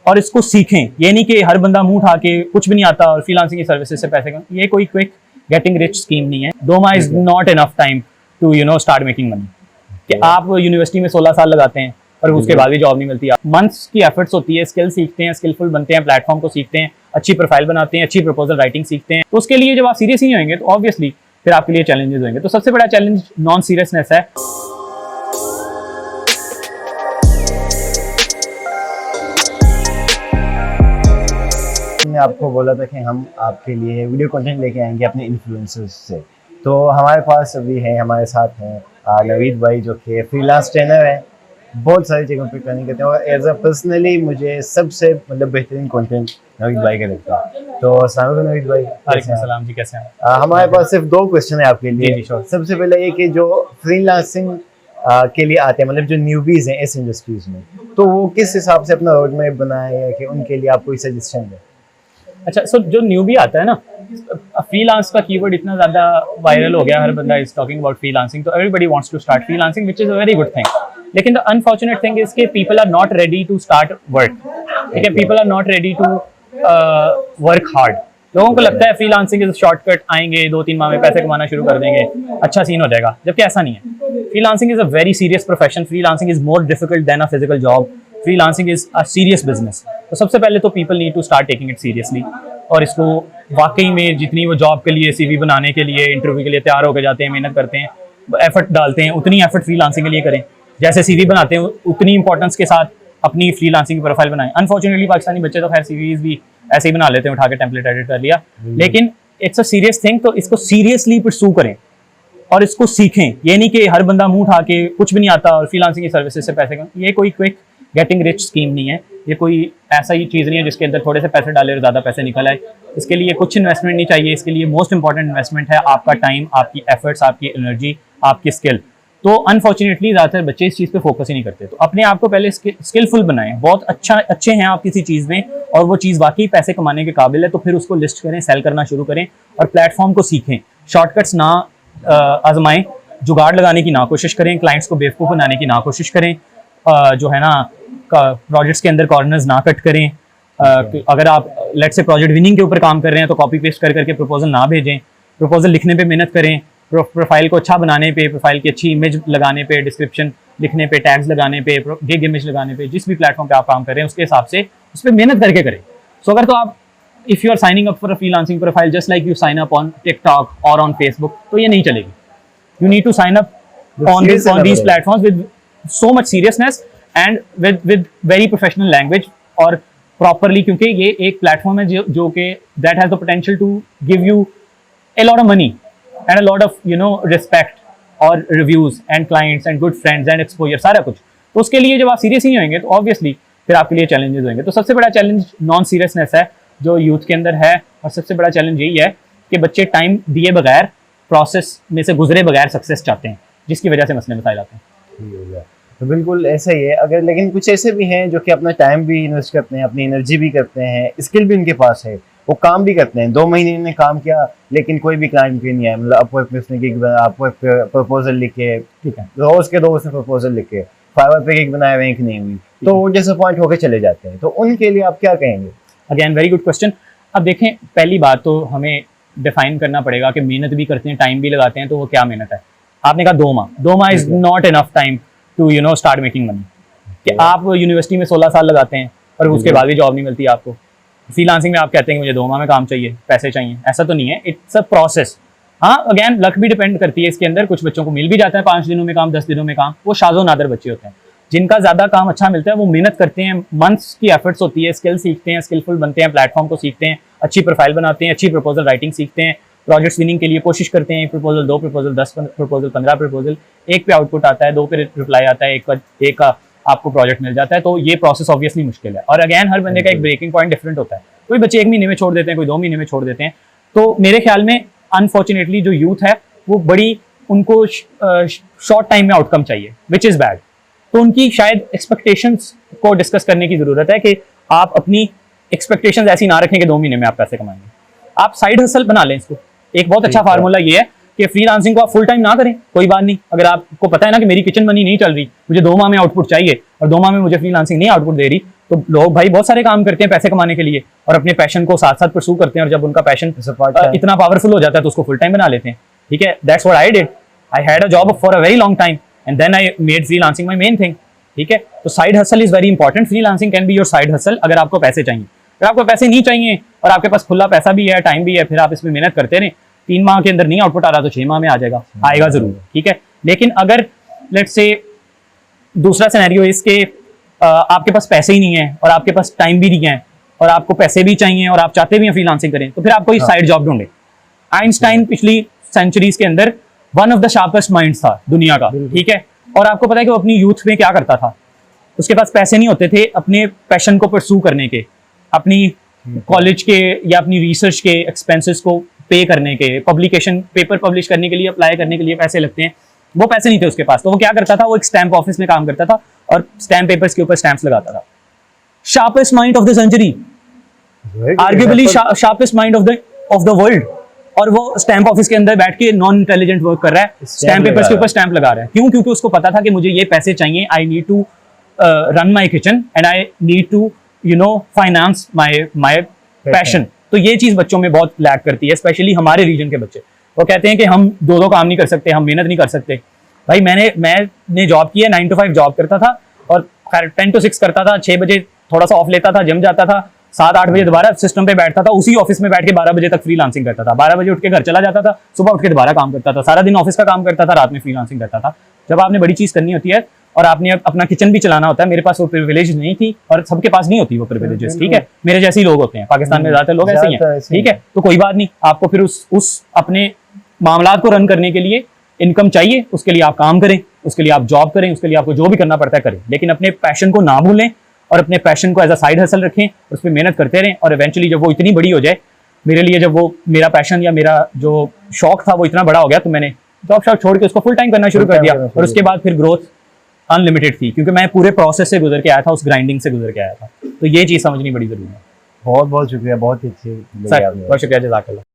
और इसको सीखें। ये नहीं कि हर बंदा मुंह उठा के कुछ भी नहीं आता और फ्रीलांसिंग की सर्विसेज से पैसे कमाएं। ये कोई क्विक गेटिंग रिच स्कीम नहीं है। 2 माह is not enough time to start making money. कि आप यूनिवर्सिटी में 16 साल लगाते हैं और उसके बाद भी जॉब नहीं मिलती। मंथ्स की एफर्ट्स होती है, स्किल सीखते हैं, स्किलफुल बनते हैं, प्लेटफॉर्म को सीखते हैं, अच्छी प्रोफाइल बनाते हैं, अच्छी प्रपोजल राइटिंग सीखते हैं। तो उसके लिए जब आप सीरियस नहीं होंगे तो ऑब्वियसली फिर आपके लिए चैलेंजेस होंगे। तो सबसे बड़ा चैलेंज नॉन सीरियसनेस है। मैंने आपको बोला था कि हम आपके लिए वीडियो कंटेंट लेके आएंगे अपने इन्फ्लुएंसर्स से। तो हमारे पास अभी है, हमारे साथ हैं नवीद भाई, जो कि फ्रीलांस ट्रेनर है, बहुत सारी जगहों पे ट्रेनिंग करते हैं और एज अ पर्सनली मुझे सबसे बेहतरीन कंटेंट नवीद भाई का लगता है। तो अस्सलाम वालेकुम नवीद भाई। वालेकुम सलाम जी, कैसे हैं? हमारे पास सिर्फ 2 क्वेश्चन है आपके लिए। सबसे पहले ये कि जो फ्रीलांसिंग के लिए आते हैं, जो न्यूबीज हैं इस इंडस्ट्रीज में, तो वो किस हिसाब से अपना रोड मैप बनाए है कि उनके लिए आप कोई सजेशन दें? अच्छा, सो जो न्यूबी आता है ना, फ्रीलांस का कीवर्ड इतना ज़्यादा वायरल हो गया, हर बंदा इज टॉकिंग अबाउट फ्रीलांसिंग, तो everybody wants to start freelancing, which is a very good thing. लेकिन द अनफॉर्चुनेट थिंग इज के people are not ready to start work. ठीक है, people are not ready to work hard. लोगों को लगता है freelancing is shortcut, आएंगे 2-3 माह में पैसे कमाना शुरू कर देंगे, अच्छा सीन हो जाएगा, जबकि ऐसा नहीं है। Freelancing is a very serious profession. Freelancing is more difficult than a physical job. Freelancing is a serious business. तो सबसे पहले तो people need to start taking it seriously, और इसको वाकई में जितनी वो जॉब के लिए, सीवी बनाने के लिए, इंटरव्यू के लिए तैयार होकर जाते हैं, मेहनत करते हैं, एफर्ट डालते हैं, उतनी एफर्ट फ्रीलांसिंग के लिए करें। जैसे सीवी बनाते हैं उतनी इंपॉर्टेंस के साथ अपनी फ्रीलांसिंग की प्रोफाइल बनाएं। अनफॉर्चुनेटली पाकिस्तानी बच्चे तो खैर सीवीज भी ऐसे ही बना लेते हैं, उठा के टेम्पलेट एडिट कर लिया, लेकिन इट्स अ सीरियस थिंग। तो इसको सीरियसली परस्यू करें और इसको सीखें। ये नहीं कि हर बंदा मुंह उठा के कुछ भी नहीं आता और फ्रीलांसिंग की सर्विसेज से पैसे कमाएं। ये कोई क्विक गेटिंग रिच स्कीम नहीं है। ये कोई ऐसा ही चीज़ नहीं है जिसके अंदर थोड़े से पैसे डाले और ज़्यादा पैसे निकल आए। इसके लिए कुछ इन्वेस्टमेंट नहीं चाहिए। इसके लिए मोस्ट इंपॉर्टेंट इन्वेस्टमेंट है आपका टाइम, आपकी एफर्ट्स, आपकी एनर्जी, आपकी स्किल। तो अनफॉर्चुनेटली ज़्यादातर बच्चे इस चीज़ पे फोकस ही नहीं करते। तो अपने आप को पहले स्किलफुल बनाएं। बहुत अच्छे हैं आप किसी चीज़ में और वो चीज़ वाकई पैसे कमाने के काबिल है, तो फिर उसको लिस्ट करें, सेल करना शुरू करें और प्लेटफॉर्म को सीखें। शॉर्टकट्स ना आजमाएं, जुगाड़ लगाने की ना कोशिश करें, क्लाइंट्स को बेवकूफ़ बनाने की ना कोशिश करें, जो है ना प्रोजेक्ट्स के अंदर कॉर्नर्स ना कट करें। अगर आप लेट्स से प्रोजेक्ट विनिंग के ऊपर काम कर रहे हैं तो कॉपी पेस्ट करके प्रपोजल ना भेजें। प्रपोजल लिखने पे मेहनत करें, प्रोफाइल को अच्छा बनाने पे, प्रोफाइल की अच्छी इमेज लगाने पे, डिस्क्रिप्शन लिखने पे, टैग्स लगाने पे, गिग इमेज लगाने पे, जिस भी प्लेटफॉर्म पे आप काम कर रहे हैं उसके हिसाब से उस पर मेहनत करके करें। सो अगर तो आप if you are signing up for a freelancing profile just like you sign up on TikTok और ऑन फेसबुक, तो ये नहीं चलेगी। You need to sign up on these platforms with so much seriousness and with very professional language और properly, क्योंकि ये एक प्लेटफॉर्म है जो कि that has the potential to give you a lot of money and a lot of respect और reviews and clients and good friends and exposure, सारा कुछ। तो उसके लिए जब आप सीरियस नहीं होंगे तो ऑब्वियसली फिर आपके लिए चैलेंजेस होंगे। तो सबसे बड़ा चैलेंज नॉन सीरियसनेस है जो यूथ के अंदर है, और सबसे बड़ा चैलेंज यही है कि बच्चे टाइम दिए बगैर, प्रोसेस में से गुजरे बगैर सक्सेस चाहते हैं, जिसकी वजह से मसले मसाइल आते हैं। तो बिल्कुल ऐसा ही है। अगर लेकिन कुछ ऐसे भी हैं जो कि अपना टाइम भी इन्वेस्ट करते हैं, अपनी एनर्जी भी करते हैं, स्किल भी उनके पास है, वो काम भी करते हैं। 2 महीने इन्होंने काम किया लेकिन कोई भी क्लाइंट भी नहीं आया। अपवर्क पे उसने गिग बनाया, अपवर्क पे प्रपोजल लिखे, ठीक है, रोज के 2 उसने प्रपोजल लिखे, फाइवर पे गिग बनाया, रैंक नहीं हुई, तो वो डिसअपॉइंट होकर चले जाते हैं। तो उनके लिए आप क्या कहेंगे? Again very good question. अब देखें, पहली बात तो हमें डिफाइन करना पड़ेगा कि मेहनत भी करते हैं, टाइम भी लगाते हैं, तो वो क्या मेहनत है। आपने कहा 2 माह is not enough time to start making money. कि आप यूनिवर्सिटी में 16 साल लगाते हैं और उसके बाद भी जॉब नहीं मिलती आपको। फ्रीलांसिंग में आप कहते हैं कि मुझे 2 माह में काम चाहिए, पैसे चाहिए, ऐसा तो नहीं है। It's a process. हाँ, अगेन लक भी डिपेंड करती है इसके अंदर। कुछ बच्चों को मिल भी जाता है 5 दिनों में काम, 10 दिनों में काम, वो शाज़ो नादर बच्चे होते हैं। जिनका ज़्यादा काम अच्छा मिलता है वो मेहनत करते हैं, मंथ्स की एफर्ट्स होती है, स्किल सीखते हैं, स्किलफुल बनते हैं, प्लेटफॉर्म को सीखते हैं, अच्छी प्रोफाइल बनाते हैं, अच्छी प्रपोजल राइटिंग सीखते हैं, प्रोजेक्ट्स विनिंग के लिए कोशिश करते हैं। प्रपोजल 2 प्रपोजल 10 प्रपोजल 15 प्रपोजल, 1 पे आउटपुट आता है, 2 पे रिप्लाई आता है, 1 का आपको प्रोजेक्ट मिल जाता है। तो ये प्रोसेस ऑब्वियसली मुश्किल है। और अगेन हर बंदे का एक ब्रेकिंग पॉइंट डिफरेंट होता है। कोई बच्चे 1 महीने में छोड़ देते हैं, कोई 2 महीने में छोड़ देते हैं। तो मेरे ख्याल में अनफॉर्चुनेटली जो यूथ है वो उनको शॉर्ट टाइम में आउटकम चाहिए, विच इज़ बैड। तो उनकी शायद एक्सपेक्टेशंस को डिस्कस करने की ज़रूरत है कि आप अपनी एक्सपेक्टेशंस ऐसी ना रखें कि 2 महीने में आप पैसे कमाएंगे। आप साइड हसल बना लें इसको। एक बहुत अच्छा फार्मूला ये है कि फ्रीलांसिंग को आप फुल टाइम ना करें, कोई बात नहीं। अगर आपको पता है ना कि मेरी किचन मनी नहीं चल रही, मुझे 2 माह में आउटपुट चाहिए और 2 माह में मुझे फ्रीलांसिंग नहीं आउटपुट दे रही, तो लोग भाई बहुत सारे काम करते हैं पैसे कमाने के लिए और अपने पैशन को साथ साथ परसू करते हैं, और जब उनका पैशन इतना पावरफुल हो जाता है तो उसको फुल टाइम बना लेते हैं। ठीक है, that's what I did. I had a job for a very long time and then I made freelancing my main thing. ठीक है, तो side hustle is very important. Freelancing can be your side hustle अगर आपको पैसे चाहिए। अगर आपको पैसे नहीं चाहिए और आपके पास खुला पैसा भी है, टाइम भी है, फिर आप इसमें मेहनत करते रहे, 3 माह के अंदर नहीं आउटपुट आ रहा तो 6 माह में आ जाएगा, आएगा जरूर। ठीक है, लेकिन अगर लेट्स से दूसरा सिनेरियो इसके आपके पास पैसे ही नहीं है और आपके पास टाइम भी नहीं है और आपको पैसे भी चाहिए और आप चाहते भी हैं फ्रीलांसिंग करें, तो फिर आप कोई साइड जॉब ढूंढे। आइंस्टाइन पिछली सेंचुरीज के अंदर one of the sharpest minds था दुनिया का। ठीक है, और आपको पता है कि वो अपनी यूथ में क्या करता था, उसके पास पैसे नहीं होते थे अपने पैशन को परसू करने के, अपनी कॉलेज के या अपनी रिसर्च के एक्सपेंसेस को पे करने के, पब्लिकेशन पेपर पब्लिश करने के लिए, अप्लाई करने के लिए पैसे लगते हैं, वो पैसे नहीं थे उसके पास। तो वो क्या करता था, वो एक स्टैंप ऑफिस में काम करता था और स्टैंप पेपर्स के ऊपर स्टैंप्स लगाता था। Sharpest mind of the century, arguably sharpest mind of the world, और वो स्टैंप ऑफिस के अंदर बैठ के नॉन इंटेलिजेंट वर्क कर रहा है, स्टैंप पेपर्स के ऊपर स्टैंप लगा रहा है। क्यों? क्योंकि उसको पता था कि मुझे ये पैसे चाहिए, I need to run my kitchen and I need to finance my passion. तो ये चीज बच्चों में बहुत लैक करती है, स्पेशली हमारे रीजन के बच्चे। वो कहते हैं कि हम दो काम नहीं कर सकते, हम मेहनत नहीं कर सकते। भाई मैंने जॉब की है, 9 to 5 जॉब करता था और खैर 10 to 6 करता था, 6 बजे थोड़ा सा ऑफ लेता था, जिम जाता था, 7-8 बजे दोबारा सिस्टम पे बैठता था, उसी ऑफिस में बैठ के 12 बजे तक फ्रीलांसिंग करता था। 12 बजे उठ के घर चला जाता था, सुबह उठ के दोबारा काम करता था, सारा दिन ऑफिस का काम करता था, रात में फ्रीलांसिंग करता था। जब आपने बड़ी चीज करनी होती है और आपने अपना किचन भी चलाना होता है, मेरे पास वो प्रिविलेज नहीं थी और सबके पास नहीं होती वो प्रिविलेजेस। ठीक है, मेरे जैसे ही लोग होते हैं, पाकिस्तान में ज्यादातर लोग ऐसे ही हैं। ठीक है, तो कोई बात नहीं, आपको फिर उस अपने मामलात को रन करने के लिए इनकम चाहिए, उसके लिए आप काम करें, उसके लिए आप जॉब करें, उसके लिए आपको जो भी करना पड़ता है करें, लेकिन अपने पैशन को ना भूलें और अपने पैशन को एज अ साइड हसल रखें, उस पर मेहनत करते रहें। और इवेंचुअली जब वो इतनी बड़ी हो जाए, मेरे लिए जब वो मेरा पैशन या मेरा जो शौक था वो इतना बड़ा हो गया, तो मैंने जॉब शॉप छोड़ के उसको फुल टाइम करना शुरू कर दिया। और उसके बाद फिर ग्रोथ अनलिमिटेड थी, क्योंकि मैं पूरे प्रोसेस से गुजर के आया था, उस ग्राइंडिंग से गुजर के आया था। तो ये चीज़ समझनी बड़ी जरूरी है। बहुत बहुत शुक्रिया, बहुत ही अच्छी बहुत शुक्रिया, जज़ाकल्लाह।